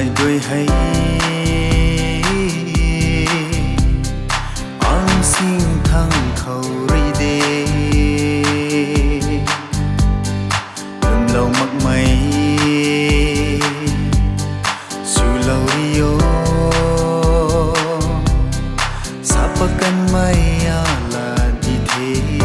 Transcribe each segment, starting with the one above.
lại đôi hay an sinh thăng khẩu ri đê lầm lâu mắc mây su lâu rio sapakan maya là đi thế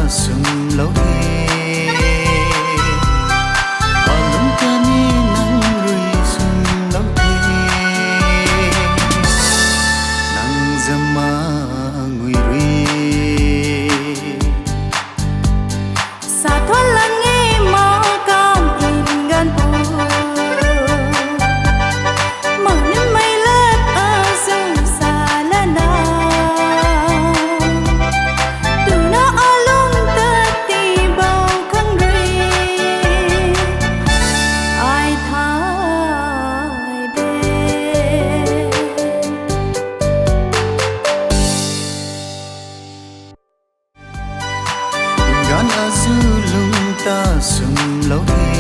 sum lâu thế lắm ta ni nắng rui sum lâu thế nắng zama ngui rui sa thoa lăng nghe mau cam in gan pu mà những mây lết ở sông xa la na gan azulung ta sum lâu thế